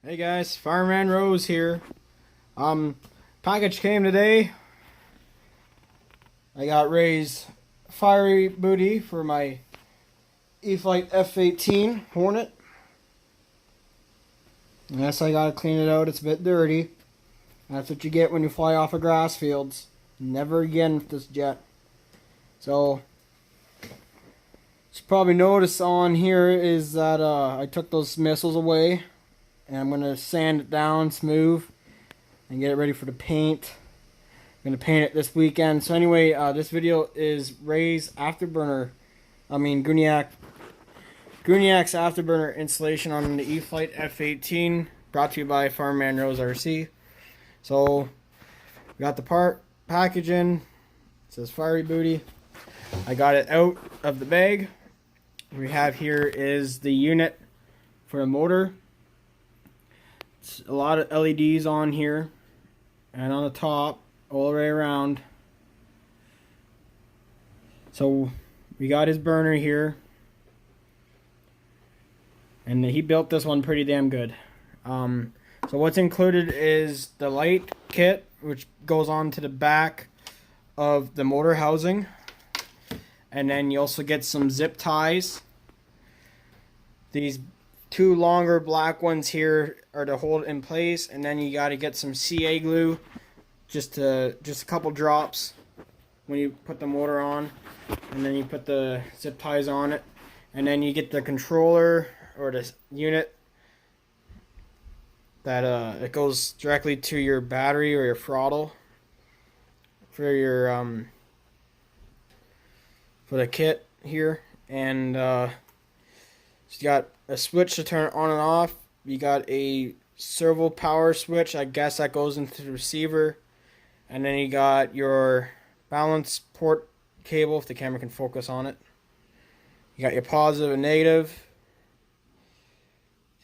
Hey guys, Fireman Rose here. Package came today. I got Ray's fiery booty for my Eflite F18 Hornet. Yes, I gotta clean it out. It's a bit dirty. That's what you get when you fly off of grass fields. Never again with this jet. So, you probably notice on here is that I took those missiles away. And I'm going to sand it down smooth and get it ready for the paint. I'm going to paint it this weekend. So anyway, this video is Ray's Afterburner. Gooniac's Afterburner installation on the Eflite F18. Brought to you by Fireman Rose RC. So, we got the part package in. It says Fiery Booty. I got it out of the bag. What we have here is the unit for the motor. It's a lot of LEDs on here and on the top all the way around. So we got his burner here, and he built this one pretty damn good. So what's included is the light kit, which goes on to the back of the motor housing, and then you also get some zip ties. These two longer black ones here are to hold it in place, and then you got to get some CA glue, just a couple drops when you put the motor on, and then you put the zip ties on it, and then you get the controller or the unit that it goes directly to your battery or your throttle for your for the kit here, and you got a switch to turn it on and off. You got a servo power switch. I guess that goes into the receiver. And then you got your balance port cable, if the camera can focus on it. You got your positive and negative.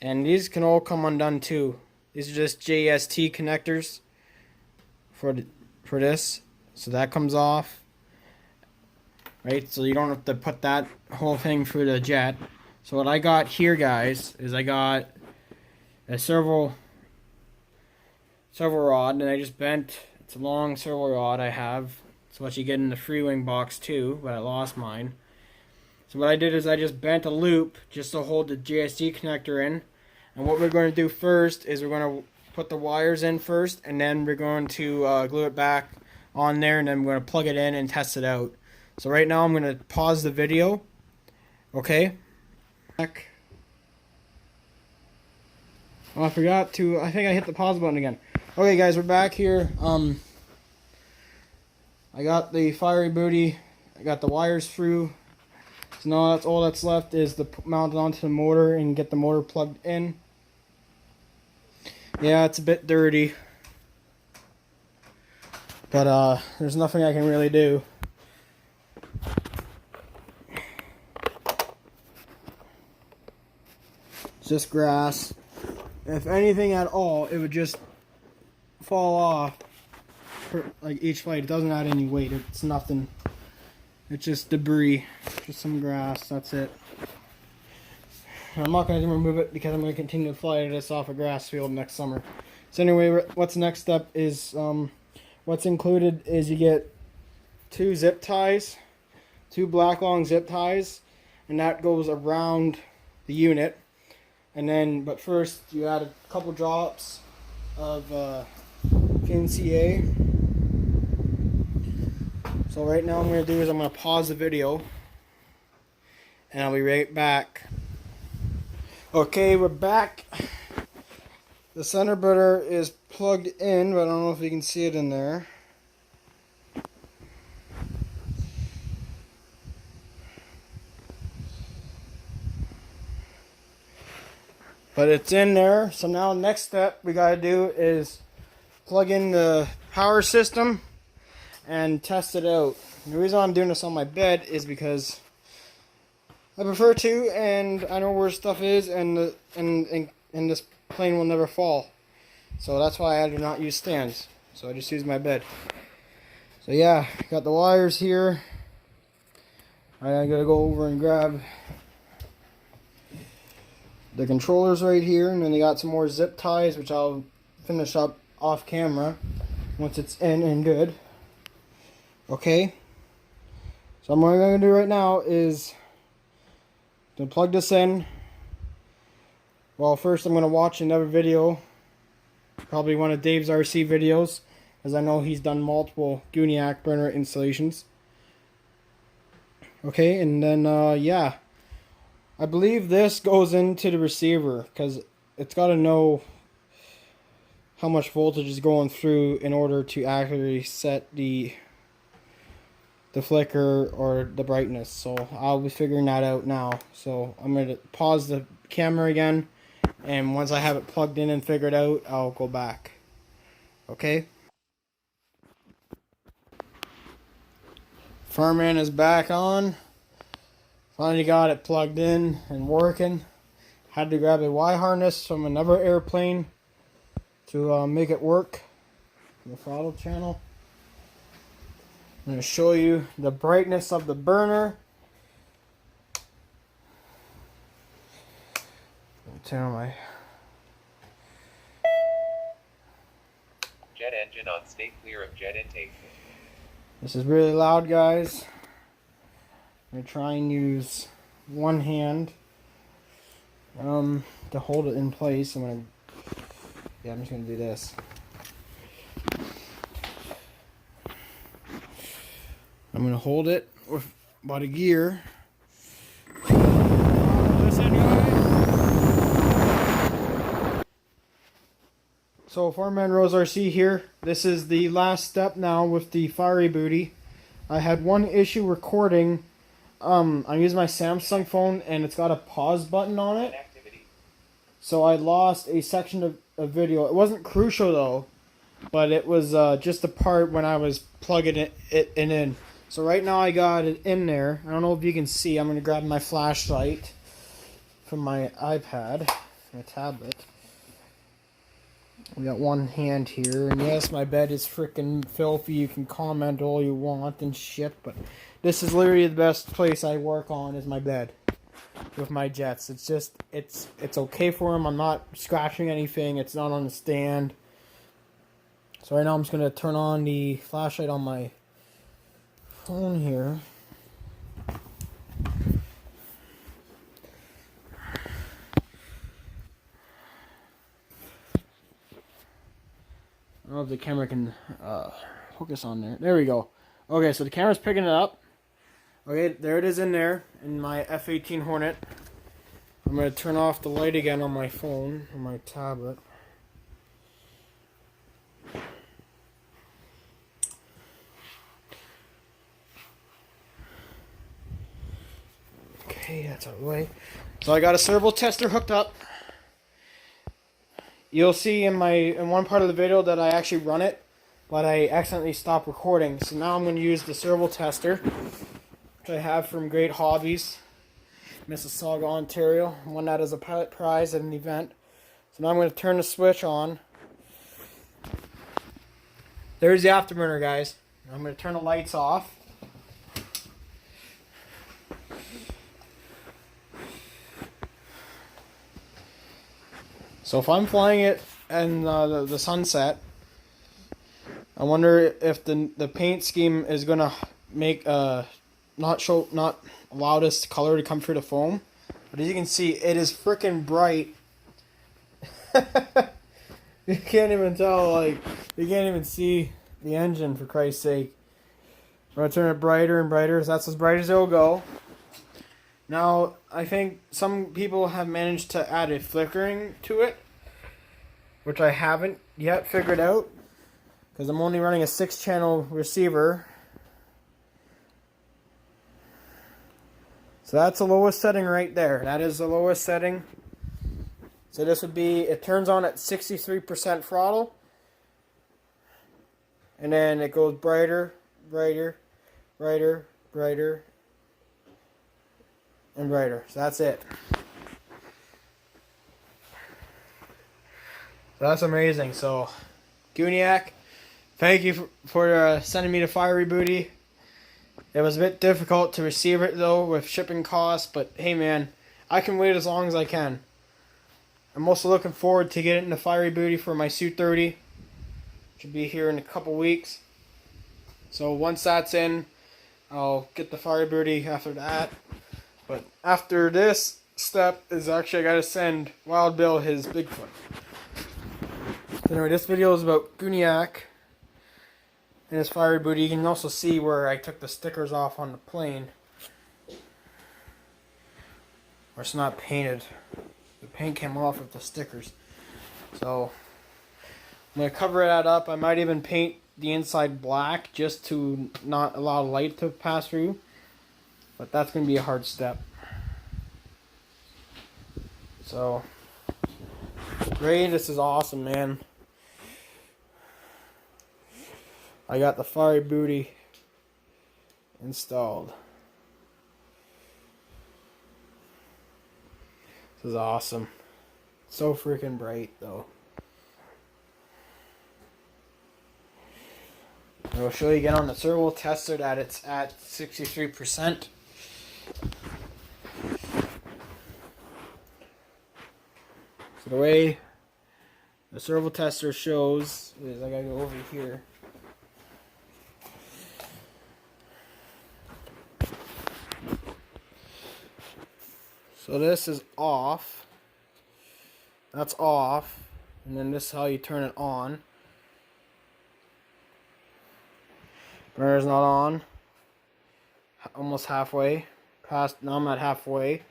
And these can all come undone too. These are just JST connectors for this. So that comes off. Right? So you don't have to put that whole thing through the jet. So what I got here, guys, is I got a servo rod, and I just bent. It's a long servo rod I have. It's what you get in the free wing box too, but I lost mine. So what I did is I just bent a loop just to hold the JST connector in. And what we're going to do first is we're going to put the wires in first, and then we're going to glue it back on there, and then we're going to plug it in and test it out. So right now I'm going to pause the video. Okay. Oh, I forgot to. I think I hit the pause button again. Okay, guys, we're back here. I got the fiery booty. I got the wires through. So now that's all that's left is to mount it onto the motor and get the motor plugged in. Yeah, it's a bit dirty, but there's nothing I can really do. Just grass. If anything at all, it would just fall off like each blade. It doesn't add any weight. It's nothing. It's just debris. Just some grass. That's it. I'm not going to remove it because I'm going to continue to fly this off a grass field next summer. So anyway, what's next step is what's included is you get two zip ties, two black long zip ties, and that goes around the unit. And then, but first, you add a couple drops of CA. So right now, what I'm going to do is I'm going to pause the video, and I'll be right back. Okay, we're back. The center burner is plugged in, but I don't know if you can see it in there. But it's in there. So now next step we gotta do is plug in the power system and test it out. And the reason I'm doing this on my bed is because I prefer to, and I know where stuff is, and this plane will never fall. So that's why I do not use stands. So I just use my bed. So yeah, got the wires here. I gotta go over and grab the controllers right here, and then they got some more zip ties, which I'll finish up off camera once it's in and good. Okay, so what I'm going to do right now is to plug this in. Well, first I'm going to watch another video, probably one of Dave's RC videos, as I know he's done multiple Gooniac burner installations. Okay, and then yeah, I believe this goes into the receiver because it's got to know how much voltage is going through in order to accurately set the flicker or the brightness. So I'll be figuring that out now. So I'm going to pause the camera again, and once I have it plugged in and figured out, I'll go back. Okay? Fireman is back on. Finally got it plugged in and working. Had to grab a Y harness from another airplane to make it work. The throttle channel. I'm going to show you the brightness of the burner. Turn on my jet engine on, stay clear of jet intake. This is really loud, guys. I'm going to try and use one hand to hold it in place. I'm just going to do this. I'm going to hold it with about a gear. So, Foreman Rose RC here. This is the last step now with the fiery booty. I had one issue recording. I'm using my Samsung phone and it's got a pause button on it. So I lost a section of video. It wasn't crucial though, but it was just the part when I was plugging it in. So right now I got it in there. I don't know if you can see. I'm going to grab my flashlight from my iPad, my tablet. We got one hand here, and yes, my bed is freaking filthy. You can comment all you want and shit, but this is literally the best place I work on is my bed with my jets. It's just, it's okay for them. I'm not scratching anything. It's not on the stand. So right now I'm just going to turn on the flashlight on my phone here. I don't know if the camera can focus on there. There we go. Okay, so the camera's picking it up. Okay, there it is in there, in my F18 Hornet. I'm going to turn off the light again on my phone, on my tablet. Okay, that's out of the way. So I got a servo tester hooked up. You'll see in one part of the video that I actually run it, but I accidentally stopped recording. So now I'm going to use the servo tester, which I have from Great Hobbies, Mississauga, Ontario. I won that as a pilot prize at an event. So now I'm going to turn the switch on. There's the afterburner, guys. I'm going to turn the lights off. So if I'm flying it in the sunset, I wonder if the paint scheme is gonna make not allow this color to come through the foam. But as you can see, it is freaking bright. You can't even tell, like, you can't even see the engine, for Christ's sake. I'm gonna turn it brighter and brighter, so that's as bright as it'll go. Now, I think some people have managed to add a flickering to it, which I haven't yet figured out, because I'm only running a 6-channel receiver. So that's the lowest setting right there. That is the lowest setting. So this would be, it turns on at 63% throttle, and then it goes brighter, brighter, brighter, brighter, and brighter. So that's it. So that's amazing. So, Gooniac, thank you for sending me the fiery booty. It was a bit difficult to receive it though with shipping costs, but hey man, I can wait as long as I can. I'm also looking forward to getting the fiery booty for my Su 30. Should be here in a couple weeks. So once that's in, I'll get the fiery booty after that. But after this step is actually I gotta send Wild Bill his Bigfoot. Anyway, this video is about Gooniac and his fiery booty. You can also see where I took the stickers off on the plane. Or it's not painted. The paint came off with the stickers. So I'm going to cover that up. I might even paint the inside black just to not allow light to pass through. But that's going to be a hard step. So, Ray, this is awesome, man. I got the fiery booty installed. This is awesome. So freaking bright, though. I will show you again on the Servo tester that it's at 63%. So the way the Servo tester shows is I gotta go over here. So this is off. That's off. And then this is how you turn it on. Burner's not on. Almost halfway. Now I'm at halfway.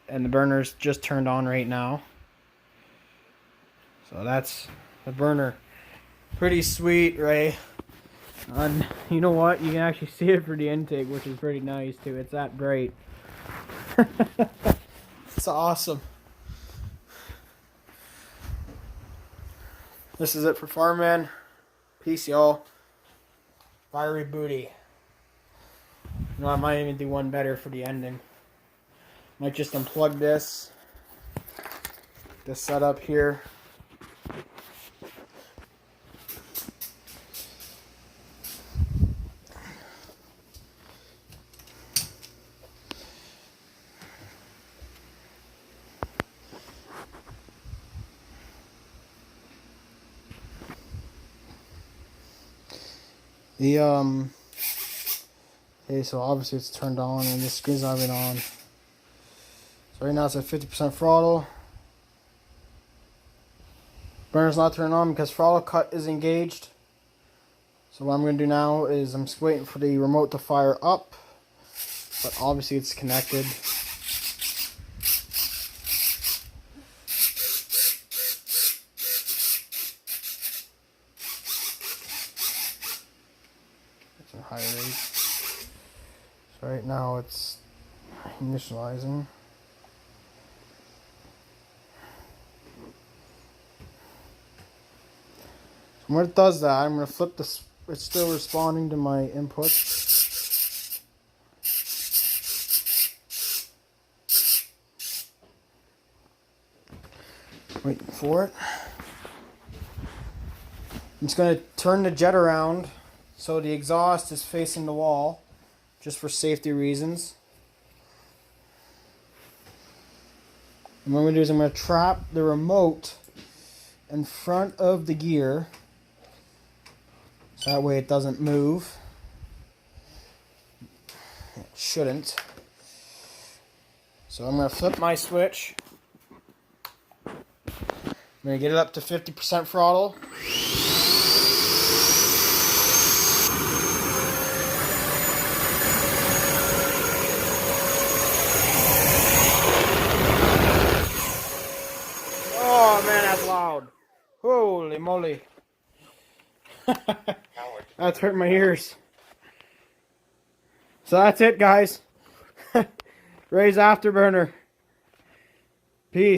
And the burner's just turned on right now. So that's the burner. Pretty sweet, right? And you know what? You can actually see it for the intake, which is pretty nice too. It's that bright. It's awesome. This is it for Farmman. Peace, y'all. Fiery booty. You know, I might even do one better for the ending. Might just unplug this setup here. Okay, so obviously it's turned on and this screen's not even on. So right now it's at 50% throttle. Burner's not turned on because throttle cut is engaged. So what I'm going to do now is I'm just waiting for the remote to fire up. But obviously it's connected. It's a high rate. So right now it's initializing. So when it does that, I'm going to flip this. It's still responding to my input. Waiting for it. I'm just going to turn the jet around so the exhaust is facing the wall, just for safety reasons. And what I'm going to do is I'm going to trap the remote in front of the gear. So that way it doesn't move. It shouldn't. So I'm going to flip my switch. I'm going to get it up to 50% throttle. Oh man, that's loud. Holy moly. That's hurt my ears. So that's it, guys. Ray's Afterburner. Peace.